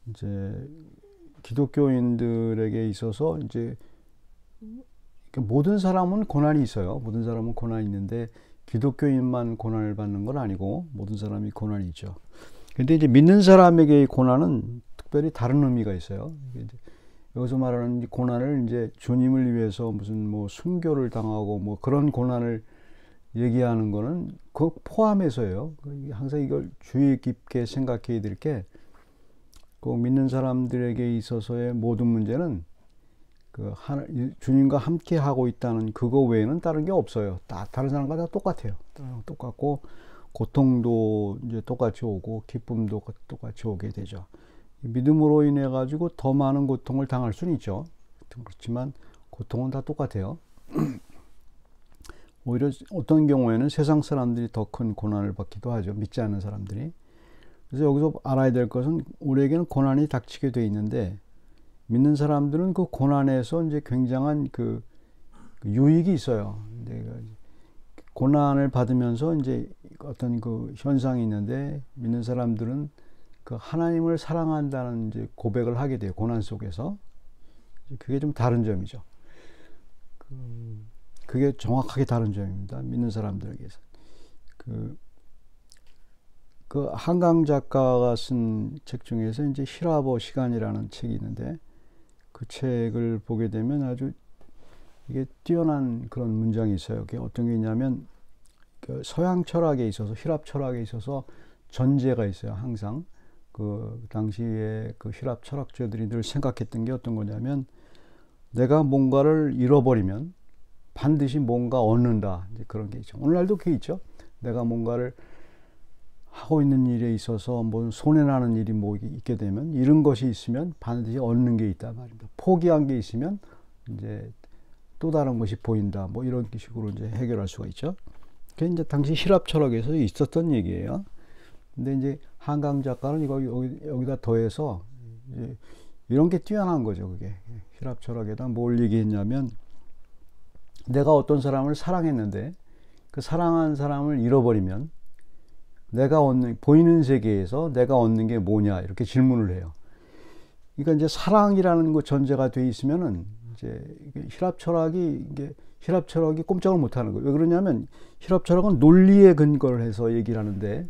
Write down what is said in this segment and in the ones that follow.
이제 기독교인들에게 있어서 이제 모든 사람은 고난이 있어요. 모든 사람은 고난이 있는데 기독교인만 고난을 받는 건 아니고 모든 사람이 고난이 있죠. 근데 이제 믿는 사람에게의 고난은 특별히 다른 의미가 있어요. 이제 여기서 말하는 고난을 이제 주님을 위해서 무슨 뭐 순교를 당하고 뭐 그런 고난을 얘기하는 거는 그 포함해서예요. 항상 이걸 주의 깊게 생각해야 될 게, 꼭 믿는 사람들에게 있어서의 모든 문제는 그 주님과 함께 하고 있다는 그거 외에는 다른 게 없어요. 다른 사람과 다 똑같아요. 똑같고 고통도 이제 똑같이 오고 기쁨도 똑같이 오게 되죠. 믿음으로 인해 가지고 더 많은 고통을 당할 수는 있죠. 그렇지만 고통은 다 똑같아요. 오히려 어떤 경우에는 세상 사람들이 더 큰 고난을 받기도 하죠. 믿지 않는 사람들이. 그래서 여기서 알아야 될 것은 우리에게는 고난이 닥치게 돼 있는데 믿는 사람들은 그 고난에서 이제 굉장한 그 유익이 있어요. 고난을 받으면서 이제 어떤 그 현상이 있는데 믿는 사람들은 그 하나님을 사랑한다는 이제 고백을 하게 돼요. 고난 속에서. 그게 좀 다른 점이죠. 그게 정확하게 다른 점입니다. 믿는 사람들에게서. 그 한강 작가가 쓴 책 중에서 이제 히라보 시간이라는 책이 있는데 그 책을 보게 되면 아주 이게 뛰어난 그런 문장이 있어요. 그게 어떤 게 있냐면 그 서양 철학에 있어서 히랍 철학에 있어서 전제가 있어요. 항상 그 당시에 그 히랍 철학자들이 늘 생각했던 게 어떤 거냐면 내가 뭔가를 잃어버리면 반드시 뭔가 얻는다. 이제 그런 게 있죠. 오늘날도 그게 있죠. 내가 뭔가를 하고 있는 일에 있어서 뭐 손해나는 일이 뭐 있게 되면 잃은 것이 있으면 반드시 얻는 게 있다 말입니다. 포기한 게 있으면 이제 또 다른 것이 보인다. 뭐 이런 식으로 이제 해결할 수가 있죠. 그게 이제 당시 히랍 철학에서 있었던 얘기예요. 근데 이제 한강 작가는 이거 여기다 더해서 이제 이런 게 뛰어난 거죠. 그게 히랍 철학에다 뭘 얘기했냐면 내가 어떤 사람을 사랑했는데 그 사랑한 사람을 잃어버리면 내가 보이는 세계에서 내가 얻는 게 뭐냐 이렇게 질문을 해요. 그러니까 이제 사랑이라는 거 전제가 돼 있으면은 이제 히랍 철학이 꼼짝을 못 하는 거예요. 왜 그러냐면 히랍 철학은 논리에 근거를 해서 얘기를 하는데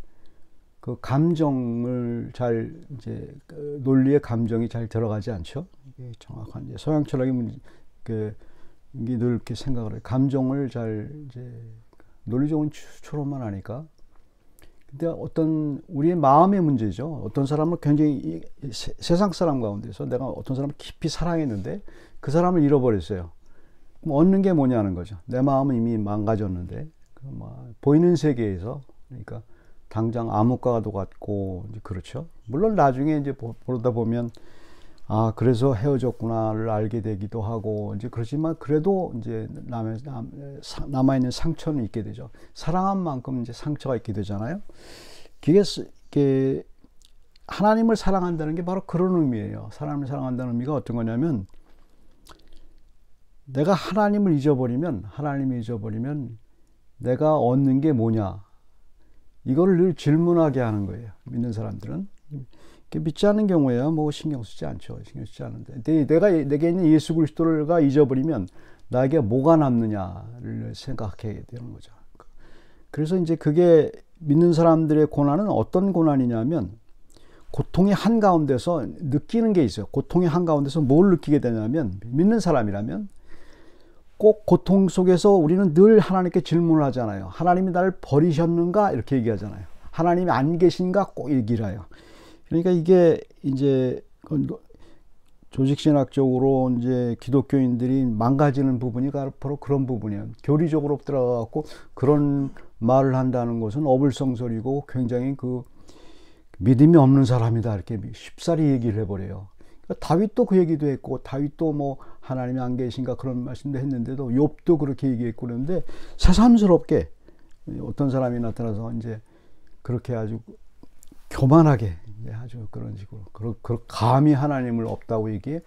그 감정을 잘 이제 논리의 감정이 잘 들어가지 않죠. 이게 정확한 이제 서양 철학이 이게 늘 이렇게 생각을 해요. 감정을 잘 이제 논리적인 추론만 하니까. 근데 어떤 우리의 마음의 문제죠. 어떤 사람을 굉장히 세상 사람 가운데서 내가 어떤 사람을 깊이 사랑했는데 그 사람을 잃어버렸어요. 그럼 얻는 게 뭐냐는 거죠. 내 마음은 이미 망가졌는데 보이는 세계에서 그러니까 당장 암흑과도 같고 그렇죠. 물론 나중에 이제 보다 보면 아 그래서 헤어졌구나를 알게 되기도 하고 이제 그렇지만 그래도 이제 남아 있는 상처는 있게 되죠. 사랑한 만큼 이제 상처가 있게 되잖아요. 그게 하나님을 사랑한다는 게 바로 그런 의미예요. 하나님을 사랑한다는 의미가 어떤 거냐면 내가 하나님을 잊어버리면 내가 얻는 게 뭐냐 이거를 늘 질문하게 하는 거예요. 믿는 사람들은. 믿지 않는 경우에야 뭐 신경 쓰지 않죠. 신경 쓰지 않는데 내게 있는 예수 그리스도가 잊어버리면 나에게 뭐가 남느냐를 생각하게 되는 거죠. 그래서 이제 그게 믿는 사람들의 고난은 어떤 고난이냐면 고통의 한가운데서 느끼는 게 있어요. 고통의 한가운데서 뭘 느끼게 되냐면 믿는 사람이라면 꼭 고통 속에서 우리는 늘 하나님께 질문을 하잖아요. 하나님이 나를 버리셨는가? 이렇게 얘기하잖아요. 하나님이 안 계신가? 꼭 얘기를 해요. 그러니까 이게 이제 조직신학적으로 이제 기독교인들이 망가지는 부분이 바로 그런 부분이에요. 교리적으로 들어가고 그런 말을 한다는 것은 어불성설이고 굉장히 그 믿음이 없는 사람이다 이렇게 쉽사리 얘기를 해버려요. 그러니까 다윗도 그 얘기도 했고 다윗도 뭐 하나님이 안 계신가 그런 말씀도 했는데도 욥도 그렇게 얘기했고 그러는데 새삼스럽게 어떤 사람이 나타나서 이제 그렇게 아주 교만하게 아주 그런 식으로 감히 하나님을 없다고 얘기해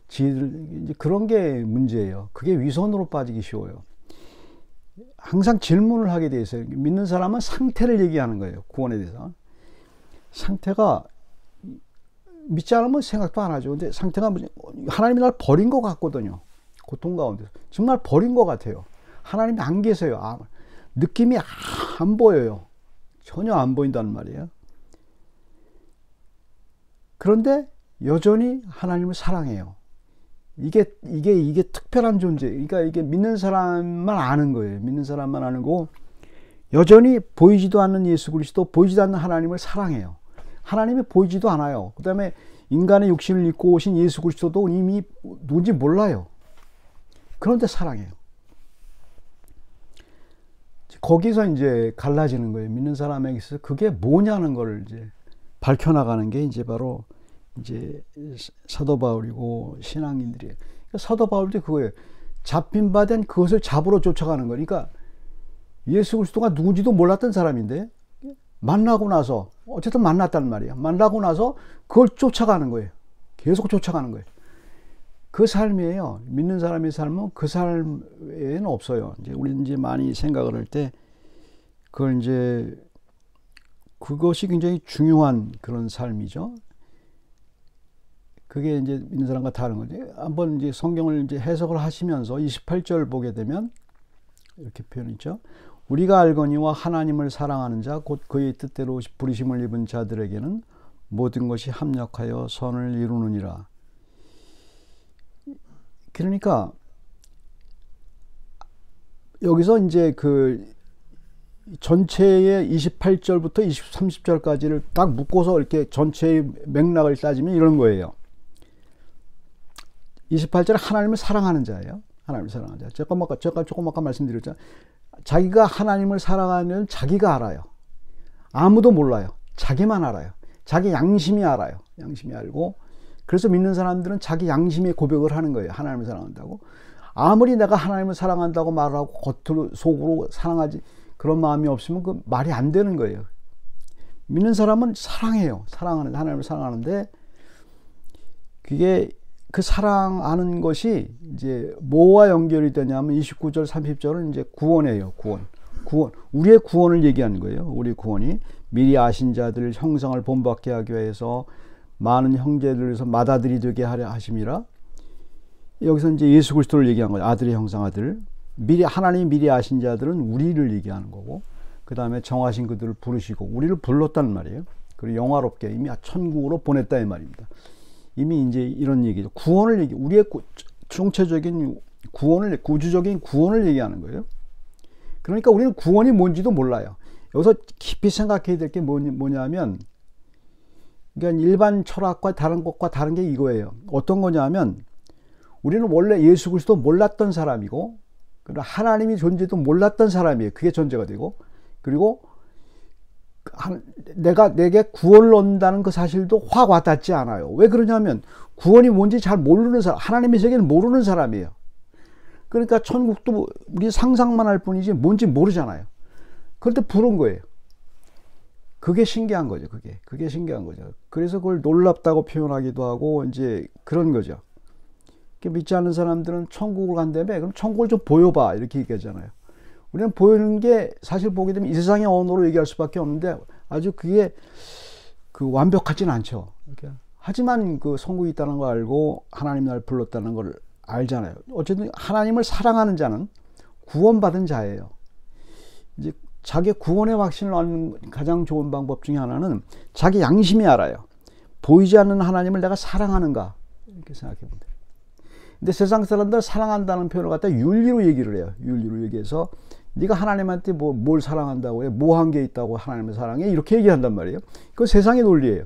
이제 그런 게 문제예요. 그게 위선으로 빠지기 쉬워요. 항상 질문을 하게 돼 있어요. 믿는 사람은 상태를 얘기하는 거예요. 구원에 대해서 상태가 믿지 않으면 생각도 안 하죠. 근데 상태가 하나님이 날 버린 것 같거든요. 고통 가운데 정말 버린 것 같아요. 하나님이 안 계세요. 느낌이 안 보여요. 전혀 안 보인다는 말이에요. 그런데 여전히 하나님을 사랑해요. 이게 특별한 존재. 그러니까 이게 믿는 사람만 아는 거예요. 믿는 사람만 아는 거고, 여전히 보이지도 않는 예수 그리스도, 보이지도 않는 하나님을 사랑해요. 하나님이 보이지도 않아요. 그 다음에 인간의 육신을 입고 오신 예수 그리스도도 이미 누군지 몰라요. 그런데 사랑해요. 거기서 이제 갈라지는 거예요. 믿는 사람에게 있어서 그게 뭐냐는 걸 이제 밝혀나가는 게 이제 바로 이제 사도 바울이고 신앙인들이에요. 그러니까 사도 바울도 그거예요. 잡힌 바 된 그것을 잡으러 쫓아가는 거니까, 예수 그리스도가 누군지도 몰랐던 사람인데 만나고 나서, 어쨌든 만났단 말이에요. 만나고 나서 그걸 쫓아가는 거예요. 계속 쫓아가는 거예요. 그 삶이에요. 믿는 사람의 삶은 그 삶 외에는 없어요. 이제 우리 이제 많이 생각을 할 때 그걸 이제 그것이 굉장히 중요한 그런 삶이죠. 그게 이제 믿는 사람과 다른 거죠. 한번 이제 성경을 이제 해석을 하시면서 28절 보게 되면 이렇게 표현 있죠. 우리가 알거니와 하나님을 사랑하는 자 곧 그의 뜻대로 부르심을 입은 자들에게는 모든 것이 합력하여 선을 이루느니라. 그러니까 여기서 이제 그 전체의 28절부터 30절까지를 딱 묶어서 이렇게 전체의 맥락을 따지면 이런 거예요. 28절은 하나님을 사랑하는 자예요. 하나님을 사랑하는 자. 제가 조금 아까 말씀드렸죠. 자기가 하나님을 사랑하는 자기가 알아요. 아무도 몰라요. 자기만 알아요. 자기 양심이 알아요. 양심이 알고, 그래서 믿는 사람들은 자기 양심의 고백을 하는 거예요. 하나님을 사랑한다고. 아무리 내가 하나님을 사랑한다고 말하고 겉으로 속으로 사랑하지 그런 마음이 없으면 그 말이 안 되는 거예요. 믿는 사람은 사랑해요. 하나님을 사랑하는데, 그게 그 사랑하는 것이 이제 뭐와 연결이 되냐면 29절 30절은 이제 구원이에요. 구원. 우리의 구원을 얘기하는 거예요. 우리 구원이 미리 아신 자들 형상을 본받게 하기 위해서 많은 형제들에서 맏아들이 되게 하려 하심이라. 여기서 이제 예수 그리스도를 얘기한 거예요. 아들의 형상 아들. 하나님이 미리 아신 자들은 우리를 얘기하는 거고, 그 다음에 정하신 그들을 부르시고 우리를 불렀단 말이에요. 그리고 영화롭게 이미 천국으로 보냈다 이 말입니다. 이미 이제 이런 얘기죠. 구원을 우리의 총체적인 구원을, 구주적인 구원을 얘기하는 거예요. 그러니까 우리는 구원이 뭔지도 몰라요. 여기서 깊이 생각해야 될 게 뭐냐면, 그러니까 일반 철학과 다른 것과 다른 게 이거예요. 어떤 거냐면, 우리는 원래 예수 그리스도 몰랐던 사람이고, 그리고 하나님이 존재도 몰랐던 사람이에요. 그게 전제가 되고, 그리고 내게 구원을 얻는다는 그 사실도 확 와닿지 않아요. 왜 그러냐면 구원이 뭔지 잘 모르는 사람, 하나님의 세계는 모르는 사람이에요. 그러니까 천국도 우리 상상만 할 뿐이지 뭔지 모르잖아요. 그런데 부른 거예요. 그게 신기한 거죠. 그게 신기한 거죠. 그래서 그걸 놀랍다고 표현하기도 하고 이제 그런 거죠. 믿지 않는 사람들은 천국을 간다며, 그럼 천국을 좀 보여봐 이렇게 얘기하잖아요. 우리는 보이는 게 사실 보게 되면 이 세상의 언어로 얘기할 수밖에 없는데 아주 그게 완벽하진 않죠. 하지만 그 천국이 있다는 걸 알고 하나님 날 불렀다는 걸 알잖아요. 어쨌든 하나님을 사랑하는 자는 구원받은 자예요. 이제 자기 구원의 확신을 얻는 가장 좋은 방법 중에 하나는 자기 양심이 알아요. 보이지 않는 하나님을 내가 사랑하는가 이렇게 생각해 본다. 근데 세상 사람들 사랑한다는 표현을 갖다 윤리로 얘기를 해요. 윤리로 얘기해서 네가 하나님한테 뭘 사랑한다고 해? 뭐 한 게 있다고 하나님을 사랑해? 이렇게 얘기한단 말이에요. 그건 세상의 논리예요.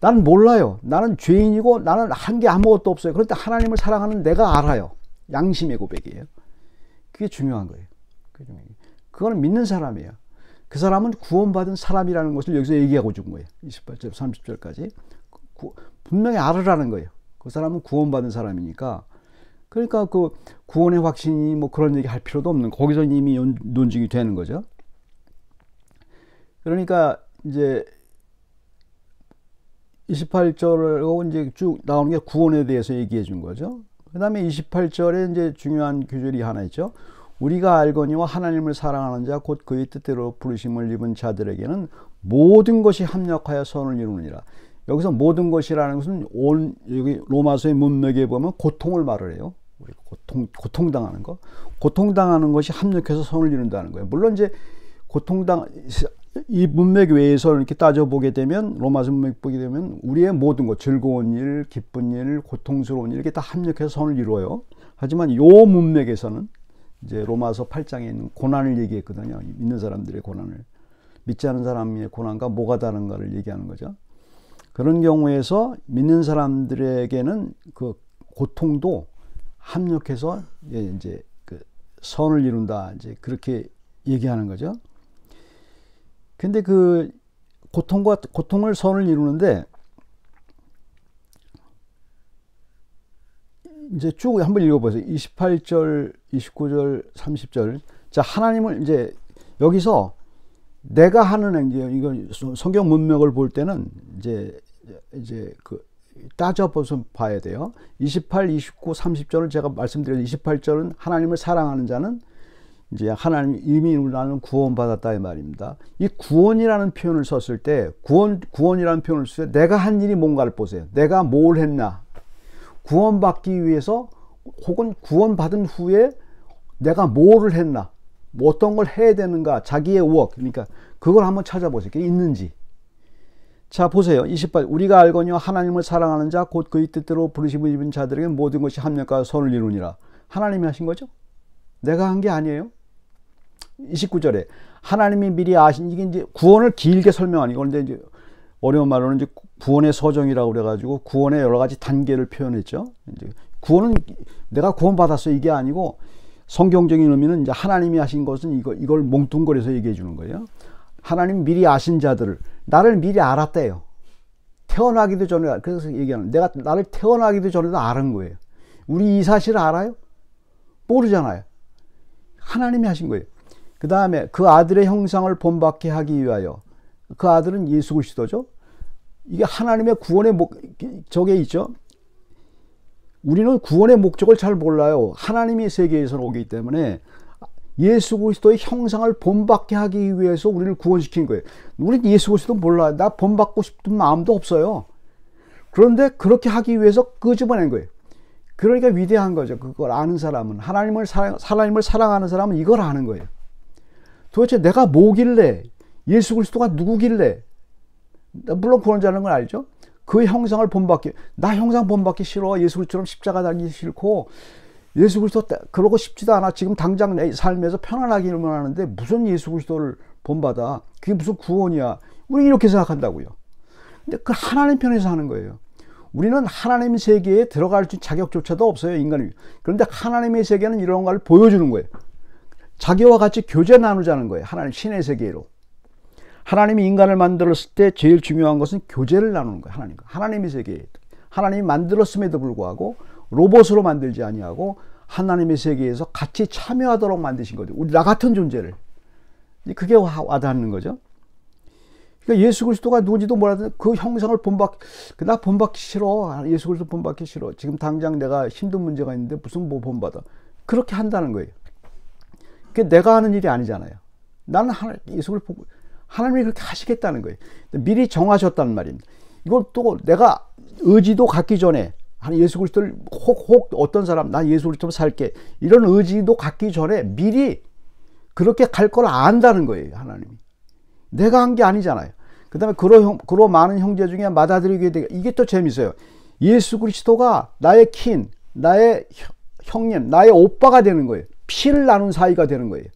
나는 몰라요. 나는 죄인이고 나는 한 게 아무것도 없어요. 그런데 하나님을 사랑하는 내가 알아요. 양심의 고백이에요. 그게 중요한 거예요. 그거는 믿는 사람이에요. 그 사람은 구원받은 사람이라는 것을 여기서 얘기하고 준 거예요. 28절, 30절까지. 분명히 알으라는 거예요. 그 사람은 구원받은 사람이니까. 그러니까 그 구원의 확신이 뭐 그런 얘기 할 필요도 없는, 거기서 이미 논증이 되는 거죠. 그러니까 이제 28절하고 이제 쭉 나오는 게 구원에 대해서 얘기해 준 거죠. 그 다음에 28절에 이제 중요한 규절이 하나 있죠. 우리가 알거니와 하나님을 사랑하는 자 곧 그의 뜻대로 부르심을 입은 자들에게는 모든 것이 합력하여 선을 이루느니라. 여기서 모든 것이라는 것은 여기 로마서의 문맥에 보면 고통을 말을 해요. 우리 고통당하는 거. 고통당하는 것이 합력해서 선을 이룬다는 거예요. 물론 이제 이 문맥 외에서 이렇게 따져보게 되면, 로마서 문맥 보게 되면, 우리의 모든 것, 즐거운 일, 기쁜 일, 고통스러운 일, 이렇게 다 합력해서 선을 이루어요. 하지만 요 문맥에서는 이제 로마서 8장에 있는 고난을 얘기했거든요. 믿는 사람들의 고난을. 믿지 않은 사람의 고난과 뭐가 다른가를 얘기하는 거죠. 그런 경우에서 믿는 사람들에게는 그 고통도 합력해서 이제 그 선을 이룬다, 이제 그렇게 얘기하는 거죠. 근데 그 고통을 선을 이루는데, 이제 쭉 한번 읽어보세요. 28절, 29절, 30절. 자, 하나님을 이제 여기서 내가 하는 행위, 이거 성경 문맥을 볼 때는 이제 그 따져서 봐야 돼요. 28, 29, 30절을 제가 말씀드렸죠. 28절은 하나님을 사랑하는 자는 이제 하나님 이미 나는 구원받았다 이 말입니다. 이 구원이라는 표현을 썼을 때, 구원이라는 표현을 쓸 때 내가 한 일이 뭔가를 보세요. 내가 뭘 했나? 구원받기 위해서, 혹은 구원받은 후에 내가 뭐를 했나? 뭐 어떤 걸 해야 되는가? 자기의 work. 그러니까 그걸 한번 찾아보세요. 그게 있는지. 자, 보세요. 28. 우리가 알거니와 하나님을 사랑하는 자 곧 그의 뜻대로 부르심을 입은 자들에게 모든 것이 합력하여 선을 이루니라. 하나님이 하신 거죠? 내가 한 게 아니에요. 29절에 하나님이 미리 아신, 이게 이제 구원을 길게 설명하는, 이건데 이제 어려운 말로는 이제 구원의 서정이라고 그래가지고 구원의 여러 가지 단계를 표현했죠. 이제 구원은 내가 구원받았어 이게 아니고, 성경적인 의미는 이제 하나님이 하신 것은 이걸 몽뚱거려서 얘기해 주는 거예요. 하나님 미리 아신 자들을, 나를 미리 알았대요. 태어나기도 전에. 그래서 얘기하는, 내가 나를 태어나기도 전에도 알은 거예요. 우리 이 사실을 알아요? 모르잖아요. 하나님이 하신 거예요. 그 다음에 그 아들의 형상을 본받게 하기 위하여, 그 아들은 예수 그리스도죠. 이게 하나님의 구원의 저게 있죠. 우리는 구원의 목적을 잘 몰라요. 하나님이 세계에서 오기 때문에 예수 그리스도의 형상을 본받게 하기 위해서 우리를 구원시킨 거예요. 우리는 예수 그리스도 몰라요. 나 본받고 싶은 마음도 없어요. 그런데 그렇게 하기 위해서 끄집어낸 거예요. 그러니까 위대한 거죠. 그걸 아는 사람은, 하나님을 사랑하는 사람은 이걸 아는 거예요. 도대체 내가 뭐길래, 예수 그리스도가 누구길래, 물론 구원자라는 걸 알죠. 그 형상을 본받기, 나 형상 본받기 싫어. 예수 그리스도처럼 십자가 달리기 싫고, 예수 그리스도 그러고 싶지도 않아. 지금 당장 내 삶에서 편안하기만 하는데 무슨 예수 그리스도를 본받아? 그게 무슨 구원이야? 우리 이렇게 생각한다고요. 근데 그 하나님 편에서 하는 거예요. 우리는 하나님 세계에 들어갈 자격조차도 없어요, 인간이. 그런데 하나님의 세계는 이런 걸 보여주는 거예요. 자기와 같이 교제 나누자는 거예요. 하나님 신의 세계로. 하나님이 인간을 만들었을 때 제일 중요한 것은 교제를 나누는 거예요. 하나님과. 하나님의 세계에. 하나님이 만들었음에도 불구하고 로봇으로 만들지 아니하고 하나님의 세계에서 같이 참여하도록 만드신 거죠. 우리 나 같은 존재를. 그게 와닿는 거죠. 그러니까 예수 그리스도가 누군지도 몰라도 그 형상을 나 본받기 싫어. 예수 그리스도 본받기 싫어. 지금 당장 내가 힘든 문제가 있는데 무슨 뭐 본받아. 그렇게 한다는 거예요. 그게 내가 하는 일이 아니잖아요. 나는 예수를 보고, 하나님이 그렇게 하시겠다는 거예요. 미리 정하셨다는 말입니다. 이걸 또 내가 의지도 갖기 전에, 예수 그리스도를 혹 어떤 사람, 나 예수 그리스도로 살게, 이런 의지도 갖기 전에 미리 그렇게 갈 걸 안다는 거예요. 하나님이. 내가 한 게 아니잖아요. 그 다음에 그러 많은 형제 중에 받아들이게 되게, 이게 또 재밌어요. 예수 그리스도가 나의 킨, 나의 형님, 나의 오빠가 되는 거예요. 피를 나눈 사이가 되는 거예요.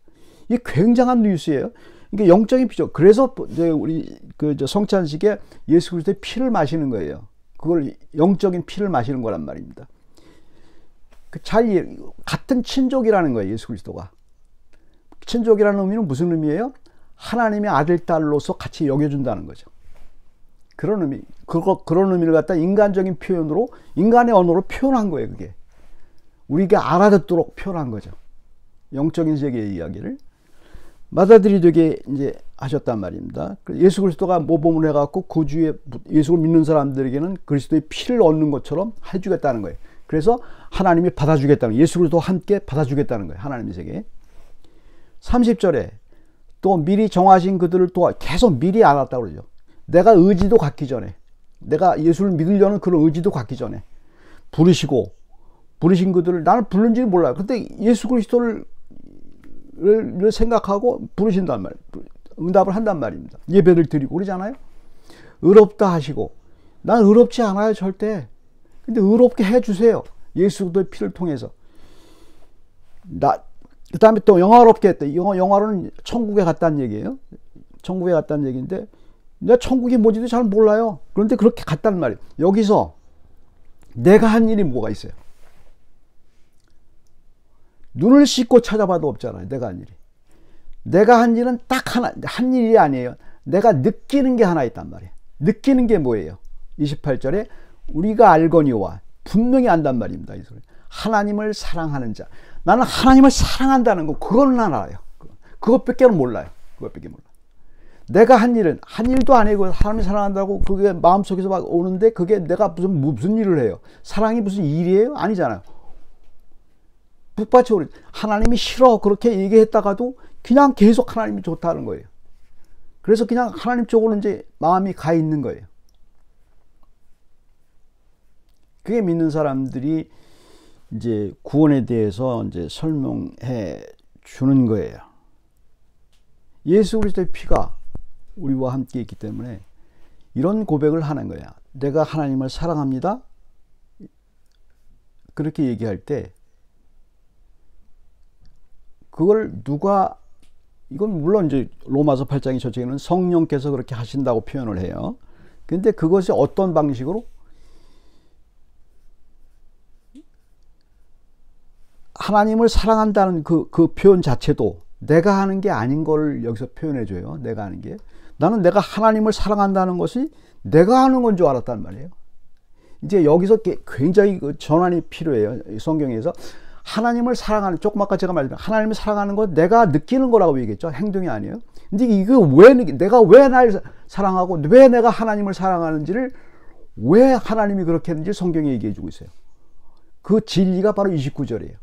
이게 굉장한 뉴스예요. 이게 영적인 피죠. 그래서 우리 성찬식에 예수 그리스도의 피를 마시는 거예요. 그걸 영적인 피를 마시는 거란 말입니다. 같은 친족이라는 거예요, 예수 그리스도가. 친족이라는 의미는 무슨 의미예요? 하나님의 아들, 딸로서 같이 여겨준다는 거죠. 그런 의미, 그런 의미를 갖다 인간적인 표현으로, 인간의 언어로 표현한 거예요, 그게. 우리가 알아듣도록 표현한 거죠. 영적인 세계의 이야기를. 받아들이게 이제 하셨단 말입니다. 예수 그리스도가 모범을 해갖고 그 주에 예수를 믿는 사람들에게는 그리스도의 피를 얻는 것처럼 해주겠다는 거예요. 그래서 하나님이 받아주겠다는 거예요. 예수 그리스도와 함께 받아주겠다는 거예요. 하나님의 세계에. 30절에 또 미리 정하신 그들을 또 계속 미리 알았다고 그러죠. 내가 의지도 갖기 전에, 내가 예수를 믿으려는 그런 의지도 갖기 전에 부르신 그들을 나는 부른지를 몰라요. 근데 예수 그리스도를 생각하고 부르신단 말이에요. 응답을 한단 말입니다. 예배를 드리고 그러잖아요. 의롭다 하시고 난 의롭지 않아요 절대. 근데 의롭게 해주세요. 예수 그리스도의 피를 통해서. 그 다음에 또 영화롭게 했다. 영화로는 천국에 갔다는 얘기예요. 천국에 갔다는 얘기인데 내가 천국이 뭔지도 잘 몰라요. 그런데 그렇게 갔단 말이에요. 여기서 내가 한 일이 뭐가 있어요? 눈을 씻고 찾아봐도 없잖아요. 내가 한 일이. 내가 한 일은 딱 하나, 한 일이 아니에요. 내가 느끼는 게 하나 있단 말이에요. 느끼는 게 뭐예요? 28절에 우리가 알거니와 분명히 안단 말입니다. 이 소리. 하나님을 사랑하는 자. 나는 하나님을 사랑한다는 거 그건 난 알아요. 그것밖에는 몰라요. 그것밖에 몰라. 내가 한 일은 한 일도 아니고 하나님을 사랑한다고 그게 마음속에서 막 오는데 그게 내가 무슨 일을 해요? 사랑이 무슨 일이에요? 아니잖아요. 북받쳐 오르 하나님이 싫어 그렇게 얘기했다가도 그냥 계속 하나님이 좋다는 거예요. 그래서 그냥 하나님 쪽으로 이제 마음이 가 있는 거예요. 그게 믿는 사람들이 이제 구원에 대해서 이제 설명해 주는 거예요. 예수 그리스도의 피가 우리와 함께 있기 때문에 이런 고백을 하는 거야. 내가 하나님을 사랑합니다. 그렇게 얘기할 때 그걸 누가 이건 물론 이제 로마서 8장이 저쪽에는 성령께서 그렇게 하신다고 표현을 해요. 근데 그것이 어떤 방식으로 하나님을 사랑한다는 그 표현 자체도 내가 하는 게 아닌 걸 여기서 표현해 줘요. 내가 하는 게. 나는 내가 하나님을 사랑한다는 것이 내가 하는 건 줄 알았단 말이에요. 이제 여기서 굉장히 전환이 필요해요. 성경에서 하나님을 사랑하는, 조금 아까 제가 말했던 하나님을 사랑하는 건 내가 느끼는 거라고 얘기했죠. 행동이 아니에요. 근데 이거 내가 왜 날 사랑하고 왜 내가 하나님을 사랑하는지를 왜 하나님이 그렇게 했는지 성경에 얘기해 주고 있어요. 그 진리가 바로 29절이에요.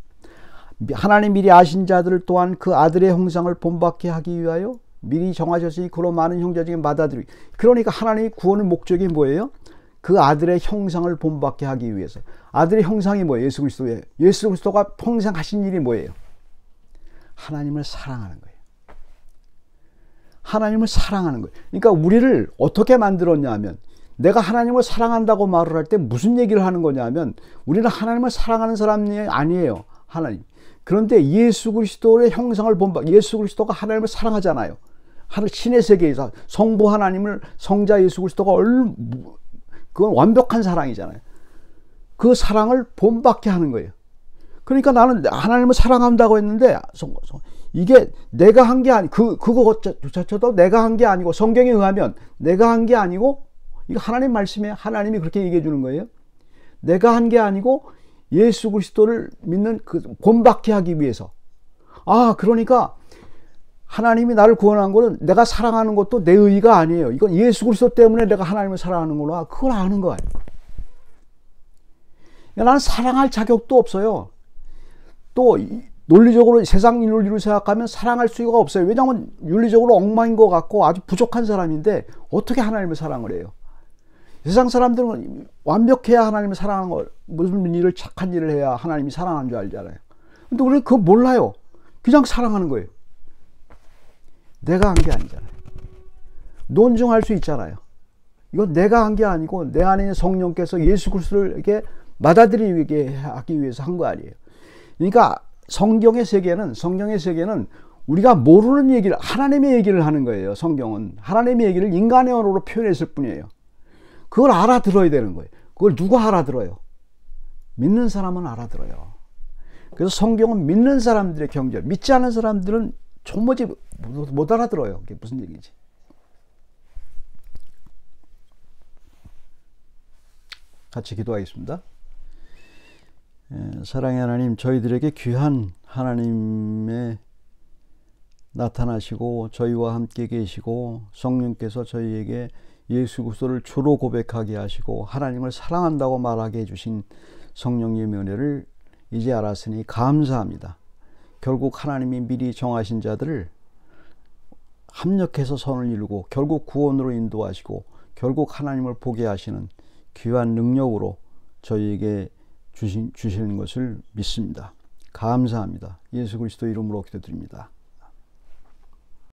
하나님 미리 아신 자들을 또한 그 아들의 형상을 본받게 하기 위하여 미리 정하셨으니 그로 많은 형제 중에 받아들이기. 그러니까 하나님의 구원의 목적이 뭐예요? 그 아들의 형상을 본받게 하기 위해서. 아들의 형상이 뭐예요? 예수 그리스도예요. 예수 그리스도가 평생 하신 일이 뭐예요? 하나님을 사랑하는 거예요. 하나님을 사랑하는 거예요. 그러니까 우리를 어떻게 만들었냐 하면 내가 하나님을 사랑한다고 말을 할 때 무슨 얘기를 하는 거냐 하면 우리는 하나님을 사랑하는 사람이 아니에요. 하나님. 그런데 예수 그리스도의 형상을 본받, 예수 그리스도가 하나님을 사랑하잖아요. 신의 세계에서 성부 하나님을 성자 예수 그리스도가 그건 완벽한 사랑이잖아요. 그 사랑을 본받게 하는 거예요. 그러니까 나는 하나님을 사랑한다고 했는데 이게 내가 한 게 아니, 그거 자체도 내가 한 게 아니고 성경에 의하면 내가 한 게 아니고 이거 하나님 말씀에 하나님이 그렇게 얘기해 주는 거예요. 내가 한 게 아니고 예수 그리스도를 믿는 그 본받게 하기 위해서. 그러니까 하나님이 나를 구원한 거는 내가 사랑하는 것도 내 의가 아니에요. 이건 예수 그리스도 때문에 내가 하나님을 사랑하는구나. 그걸 아는 거예요. 나는 사랑할 자격도 없어요. 또 논리적으로 세상 논리로 생각하면 사랑할 수가 없어요. 왜냐하면 윤리적으로 엉망인 것 같고 아주 부족한 사람인데 어떻게 하나님을 사랑을 해요? 세상 사람들은 완벽해야 하나님을 사랑하는 거, 무슨 일을 착한 일을 해야 하나님이 사랑하는 줄 알잖아요. 근데 우리는 그거 몰라요. 그냥 사랑하는 거예요. 내가 한 게 아니잖아요. 논증할 수 있잖아요. 이건 내가 한 게 아니고 내 안에 있는 성령께서 예수 그리스도를 이렇게 받아들이게 하기 위해서 한 거 아니에요. 그러니까 성경의 세계는 우리가 모르는 얘기를, 하나님의 얘기를 하는 거예요. 성경은 하나님의 얘기를 인간의 언어로 표현했을 뿐이에요. 그걸 알아들어야 되는 거예요. 그걸 누가 알아들어요? 믿는 사람은 알아들어요. 그래서 성경은 믿는 사람들의 경제, 믿지 않은 사람들은 도무지 못 알아들어요. 그게 무슨 얘기인지. 같이 기도하겠습니다. 사랑의 하나님, 저희들에게 귀한 하나님의 나타나시고 저희와 함께 계시고 성령께서 저희에게 예수 그리스도를 주로 고백하게 하시고 하나님을 사랑한다고 말하게 해주신 성령님의 은혜를 이제 알았으니 감사합니다. 결국 하나님이 미리 정하신 자들을 합력해서 선을 이루고 결국 구원으로 인도하시고 결국 하나님을 보게 하시는 귀한 능력으로 저희에게 주시는 것을 믿습니다. 감사합니다. 예수 그리스도 이름으로 기도드립니다.